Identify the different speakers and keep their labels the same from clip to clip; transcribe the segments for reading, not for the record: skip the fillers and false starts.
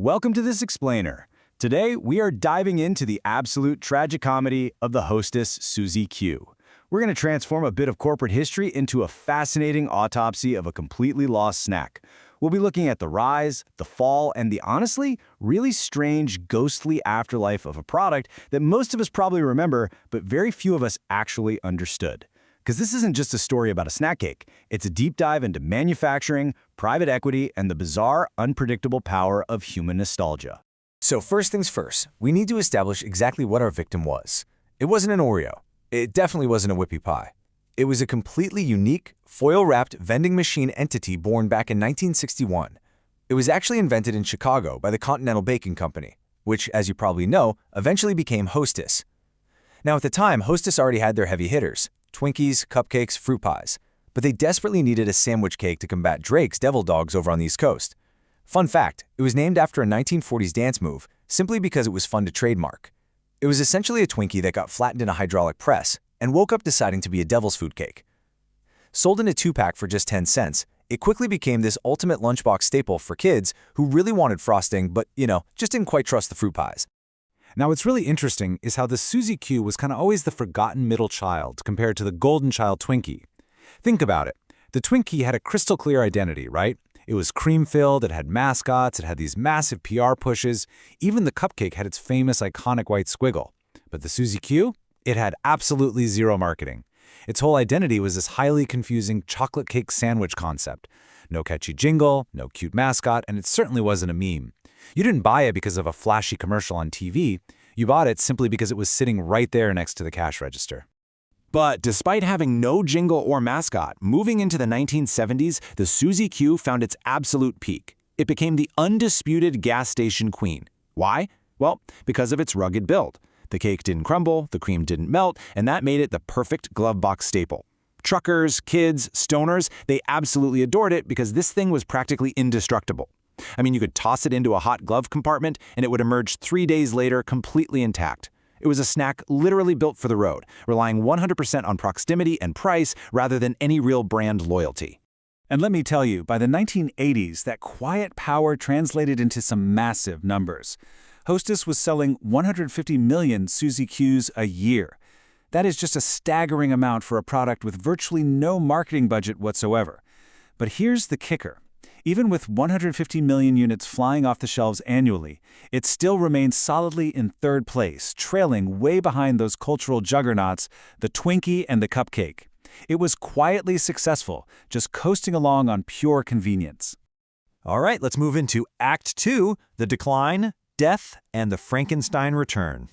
Speaker 1: Welcome to this explainer. Today, we are diving into the absolute tragicomedy of the Hostess Suzy Q. We're going to transform a bit of corporate history into a fascinating autopsy of a completely lost snack. We'll be looking at the rise, the fall, and the honestly, really strange, ghostly afterlife of a product that most of us probably remember, but very few of us actually understood. Because this isn't just a story about a snack cake. It's a deep dive into manufacturing, private equity, and the bizarre, unpredictable power of human nostalgia.
Speaker 2: So first things first, we need to establish exactly what our victim was. It wasn't an Oreo. It definitely wasn't a whippy pie. It was a completely unique, foil-wrapped vending machine entity born back in 1961. It was actually invented in Chicago by the Continental Baking Company, which, as you probably know, eventually became Hostess. Now at the time, Hostess already had their heavy hitters, Twinkies, cupcakes, fruit pies, but they desperately needed a sandwich cake to combat Drake's Devil Dogs over on the East Coast. Fun fact, it was named after a 1940s dance move simply because it was fun to trademark. It was essentially a Twinkie that got flattened in a hydraulic press and woke up deciding to be a devil's food cake. Sold in a 2-pack for just 10 cents, it quickly became this ultimate lunchbox staple for kids who really wanted frosting but, just didn't quite trust the fruit pies.
Speaker 3: Now, what's really interesting is how the Suzy Q was kind of always the forgotten middle child compared to the golden child Twinkie. Think about it. The Twinkie had a crystal clear identity, right? It was cream-filled, it had mascots, it had these massive PR pushes. Even the cupcake had its famous iconic white squiggle. But the Suzy Q? It had absolutely zero marketing. Its whole identity was this highly confusing chocolate cake sandwich concept. No catchy jingle, no cute mascot, and it certainly wasn't a meme. You didn't buy it because of a flashy commercial on TV. You bought it simply because it was sitting right there next to the cash register.
Speaker 1: But despite having no jingle or mascot, moving into the 1970s, the Suzy Q found its absolute peak. It became the undisputed gas station queen. Why? Well, because of its rugged build. The cake didn't crumble, the cream didn't melt, and that made it the perfect glove box staple. Truckers, kids, stoners, they absolutely adored it because this thing was practically indestructible. I mean, you could toss it into a hot glove compartment and it would emerge 3 days later completely intact. It was a snack literally built for the road, relying 100% on proximity and price rather than any real brand loyalty.
Speaker 3: And let me tell you, by the 1980s, that quiet power translated into some massive numbers. Hostess was selling 150 million Suzy Qs a year. That is just a staggering amount for a product with virtually no marketing budget whatsoever. But here's the kicker. Even with 150 million units flying off the shelves annually, it still remains solidly in third place, trailing way behind those cultural juggernauts, the Twinkie and the cupcake. It was quietly successful, just coasting along on pure convenience.
Speaker 2: All right, let's move into Act 2, the decline, death, and the Frankenstein return.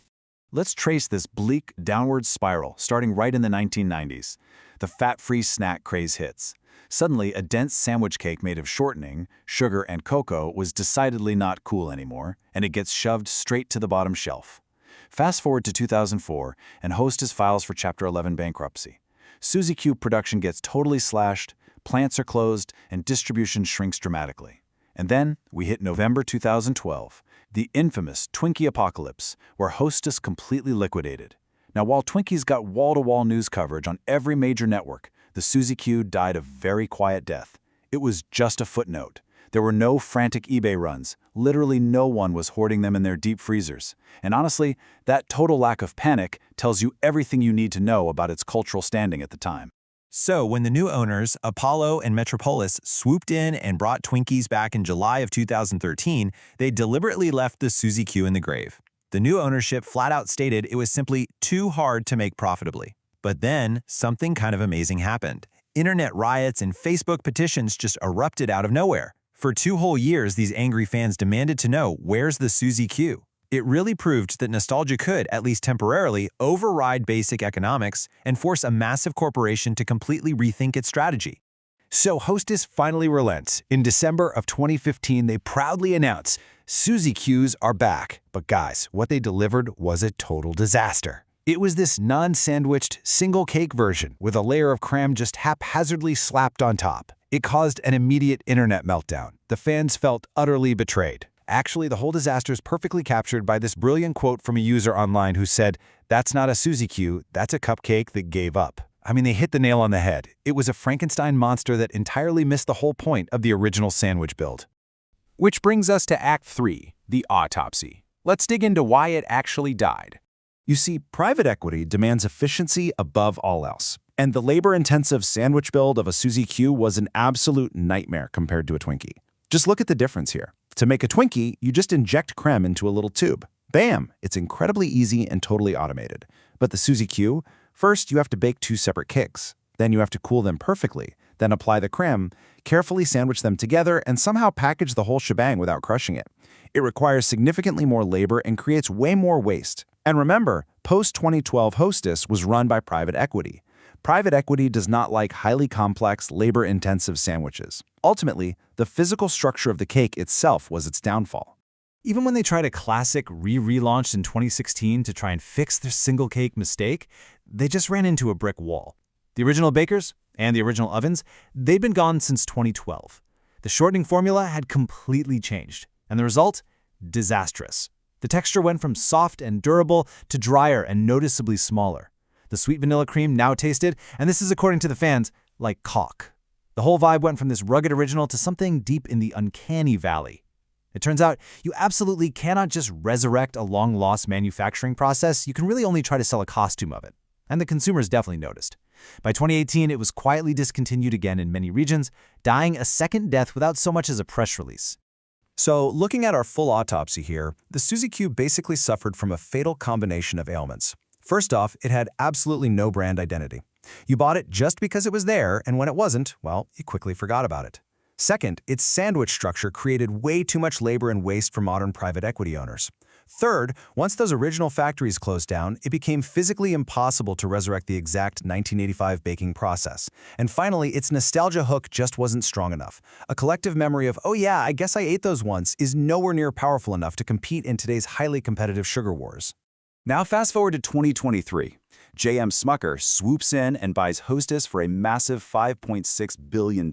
Speaker 3: Let's trace this bleak downward spiral, starting right in the 1990s. The fat-free snack craze hits. Suddenly, a dense sandwich cake made of shortening, sugar, and cocoa was decidedly not cool anymore, and it gets shoved straight to the bottom shelf. Fast forward to 2004, and Hostess files for Chapter 11 bankruptcy. Suzy Q production gets totally slashed, plants are closed, and distribution shrinks dramatically. And then, we hit November 2012, the infamous Twinkie apocalypse, where Hostess completely liquidated. Now, while Twinkies got wall-to-wall news coverage on every major network, the Suzy Q died a very quiet death. It was just a footnote. There were no frantic eBay runs. Literally no one was hoarding them in their deep freezers. And honestly, that total lack of panic tells you everything you need to know about its cultural standing at the time.
Speaker 2: So when the new owners, Apollo and Metropolis, swooped in and brought Twinkies back in July of 2013, they deliberately left the Suzy Q in the grave. The new ownership flat out stated it was simply too hard to make profitably. But then, something kind of amazing happened. Internet riots and Facebook petitions just erupted out of nowhere. For 2 whole years, these angry fans demanded to know, where's the Suzy Q? It really proved that nostalgia could, at least temporarily, override basic economics and force a massive corporation to completely rethink its strategy. So Hostess finally relents. In December of 2015, they proudly announce, Suzy Qs are back. But guys, what they delivered was a total disaster. It was this non-sandwiched, single-cake version with a layer of crème just haphazardly slapped on top. It caused an immediate internet meltdown. The fans felt utterly betrayed. Actually, the whole disaster is perfectly captured by this brilliant quote from a user online who said, "That's not a Suzy Q, that's a cupcake that gave up." I mean, they hit the nail on the head. It was a Frankenstein monster that entirely missed the whole point of the original sandwich build. Which brings us to Act 3,
Speaker 1: the autopsy. Let's dig into why it actually died.
Speaker 2: You see, private equity demands efficiency above all else. And the labor-intensive sandwich build of a Suzy Q was an absolute nightmare compared to a Twinkie. Just look at the difference here. To make a Twinkie, you just inject creme into a little tube. Bam! It's incredibly easy and totally automated. But the Suzy Q, first you have to bake 2 separate cakes. Then you have to cool them perfectly. Then apply the creme, carefully sandwich them together, and somehow package the whole shebang without crushing it. It requires significantly more labor and creates way more waste. And remember, post-2012 Hostess was run by private equity. Private equity does not like highly complex, labor-intensive sandwiches. Ultimately, the physical structure of the cake itself was its downfall.
Speaker 1: Even when they tried a classic relaunched in 2016 to try and fix their single cake mistake, they just ran into a brick wall. The original bakers and the original ovens, they'd been gone since 2012. The shortening formula had completely changed, and the result? Disastrous. The texture went from soft and durable to drier and noticeably smaller. The sweet vanilla cream now tasted, and this is according to the fans, like caulk. The whole vibe went from this rugged original to something deep in the uncanny valley. It turns out you absolutely cannot just resurrect a long-lost manufacturing process. You can really only try to sell a costume of it. And the consumers definitely noticed. By 2018, it was quietly discontinued again in many regions, dying a second death without so much as a press release.
Speaker 2: So, looking at our full autopsy here, the Suzy Q basically suffered from a fatal combination of ailments. First off, it had absolutely no brand identity. You bought it just because it was there, and when it wasn't, well, you quickly forgot about it. Second, its sandwich structure created way too much labor and waste for modern private equity owners. Third, once those original factories closed down, it became physically impossible to resurrect the exact 1985 baking process. And finally, its nostalgia hook just wasn't strong enough. A collective memory of, oh yeah, I guess I ate those once, is nowhere near powerful enough to compete in today's highly competitive sugar wars.
Speaker 3: Now fast forward to 2023. J.M. Smucker swoops in and buys Hostess for a massive $5.6 billion.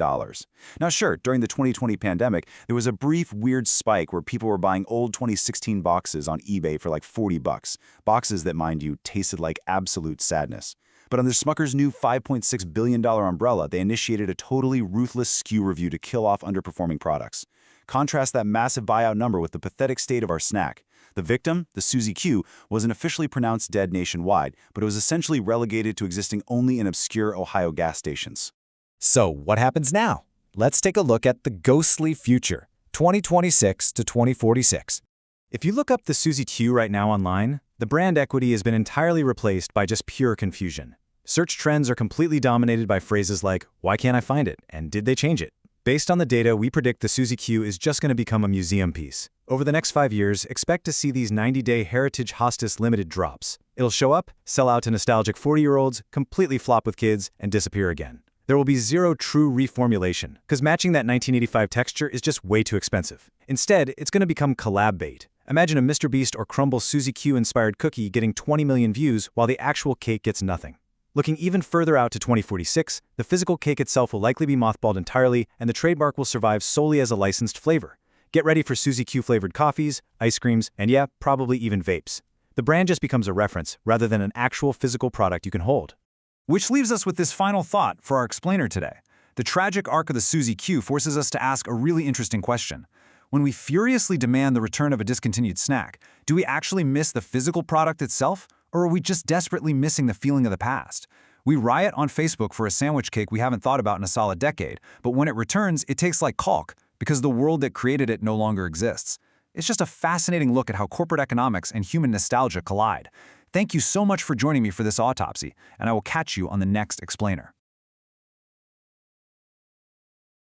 Speaker 3: Now sure, during the 2020 pandemic, there was a brief weird spike where people were buying old 2016 boxes on eBay for like $40. Boxes that, mind you, tasted like absolute sadness. But under Smucker's new $5.6 billion umbrella, they initiated a totally ruthless SKU review to kill off underperforming products. Contrast that massive buyout number with the pathetic state of our snack. The victim, the Suzy Q, wasn't officially pronounced dead nationwide, but it was essentially relegated to existing only in obscure Ohio gas stations.
Speaker 1: So what happens now? Let's take a look at the ghostly future, 2026 to 2046. If you look up the Suzy Q right now online, the brand equity has been entirely replaced by just pure confusion. Search trends are completely dominated by phrases like, "Why can't I find it?" and "Did they change it?" Based on the data, we predict the Suzy Q is just going to become a museum piece. Over the next 5 years, expect to see these 90-day Heritage Hostess limited drops. It'll show up, sell out to nostalgic 40-year-olds, completely flop with kids, and disappear again. There will be zero true reformulation, because matching that 1985 texture is just way too expensive. Instead, it's going to become collab bait. Imagine a Mr. Beast or Crumble Suzy Q-inspired cookie getting 20 million views while the actual cake gets nothing. Looking even further out to 2046, the physical cake itself will likely be mothballed entirely, and the trademark will survive solely as a licensed flavor. Get ready for Suzy Q-flavored coffees, ice creams, and yeah, probably even vapes. The brand just becomes a reference, rather than an actual physical product you can hold.
Speaker 3: Which leaves us with this final thought for our explainer today. The tragic arc of the Suzy Q forces us to ask a really interesting question. When we furiously demand the return of a discontinued snack, do we actually miss the physical product itself? Or are we just desperately missing the feeling of the past? We riot on Facebook for a sandwich cake we haven't thought about in a solid decade, but when it returns, it tastes like caulk because the world that created it no longer exists. It's just a fascinating look at how corporate economics and human nostalgia collide. Thank you so much for joining me for this autopsy, and I will catch you on the next explainer.